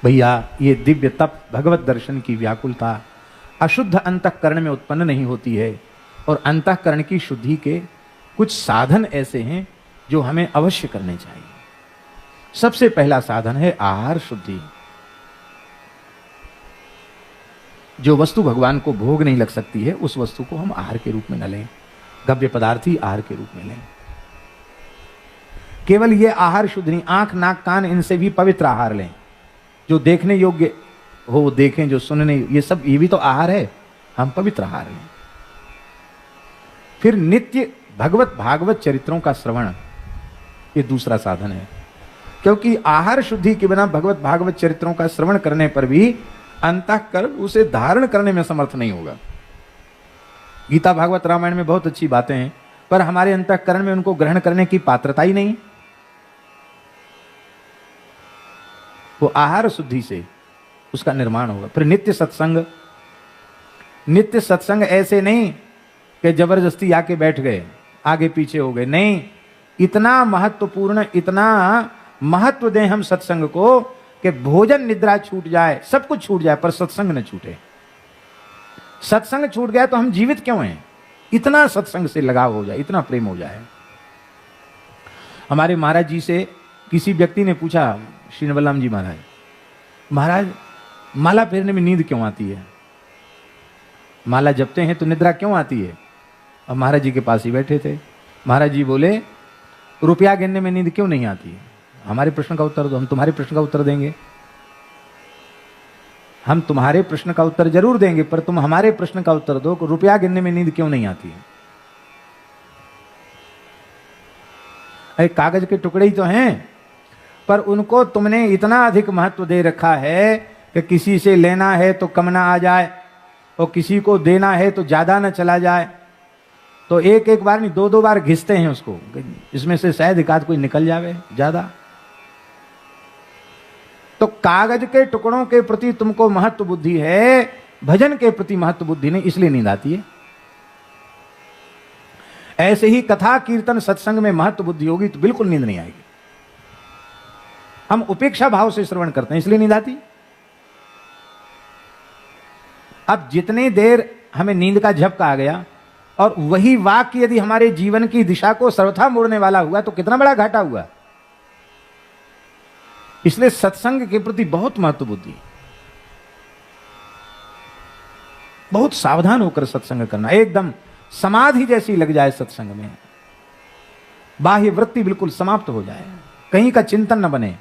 भैया ये दिव्य तप, भगवत दर्शन की व्याकुलता अशुद्ध अंतःकरण में उत्पन्न नहीं होती है, और अंतःकरण की शुद्धि के कुछ साधन ऐसे हैं जो हमें अवश्य करने चाहिए। सबसे पहला साधन है आहार शुद्धि। जो वस्तु भगवान को भोग नहीं लग सकती है उस वस्तु को हम आहार के रूप में न लें, गव्य पदार्थ ही आहार के रूप में लें। केवल ये आहार शुद्ध नहीं, आंख नाक कान इनसे भी पवित्र आहार लें। जो देखने योग्य हो वो देखें, जो सुनने, ये भी तो आहार है, हम पवित्र आहार लें। फिर नित्य भगवत भागवत चरित्रों का श्रवण, ये दूसरा साधन है। क्योंकि आहार शुद्धि के बिना भगवत भागवत चरित्रों का श्रवण करने पर भी अंतःकरण उसे धारण करने में समर्थ नहीं होगा। गीता भागवत रामायण में बहुत अच्छी बातें हैं, पर हमारे अंतःकरण में उनको ग्रहण करने की पात्रता ही नहीं। वो आहार शुद्धि से उसका निर्माण होगा। फिर नित्य सत्संग। नित्य सत्संग ऐसे नहीं कि जबरदस्ती आके बैठ गए, आगे पीछे हो गए, नहीं। इतना महत्वपूर्ण, इतना महत्व दें हम सत्संग को कि भोजन निद्रा छूट जाए, सब कुछ छूट जाए, पर सत्संग न छूटे। सत्संग छूट गया तो हम जीवित क्यों हैं? इतना सत्संग से लगाव हो जाए, इतना प्रेम हो जाए। हमारे महाराज जी से किसी व्यक्ति ने पूछा, श्री नवलराम जी महाराज, महाराज माला फेरने में नींद क्यों आती है? माला जपते हैं तो निद्रा क्यों आती है? अब महाराज जी के पास ही बैठे थे। महाराज जी बोले, रुपया गिनने में नींद क्यों नहीं आती है? हमारे प्रश्न का उत्तर दो, हम तुम्हारे प्रश्न का उत्तर देंगे। हम तुम्हारे प्रश्न का उत्तर जरूर देंगे, पर तुम हमारे प्रश्न का उत्तर दो कि रुपया गिनने में नींद क्यों नहीं आती है? अरे कागज के टुकड़े ही तो हैं, पर उनको तुमने इतना अधिक महत्व दे रखा है कि किसी से लेना है तो कम ना आ जाए, और किसी को देना है तो ज्यादा ना चला जाए। तो एक एक बार नहीं, दो दो बार घिसते हैं उसको, इसमें से शायद एक आध कोई निकल जावे ज्यादा। तो कागज के टुकड़ों के प्रति तुमको महत्व बुद्धि है, भजन के प्रति महत्व बुद्धि नहीं, इसलिए नींद आती है। ऐसे ही कथा कीर्तन सत्संग में महत्व बुद्धि होगी तो बिल्कुल नींद नहीं आएगी। हम उपेक्षा भाव से श्रवण करते हैं, इसलिए नींद आती। अब जितनी देर हमें नींद का झपका आ गया, और वही वाक्य यदि हमारे जीवन की दिशा को सर्वथा मोड़ने वाला हुआ तो कितना बड़ा घाटा हुआ। इसलिए सत्संग के प्रति बहुत महत्व बुद्धि, बहुत सावधान होकर सत्संग करना। एकदम समाधि जैसी लग जाए सत्संग में, बाह्य वृत्ति बिल्कुल समाप्त हो जाए, कहीं का चिंतन न बने।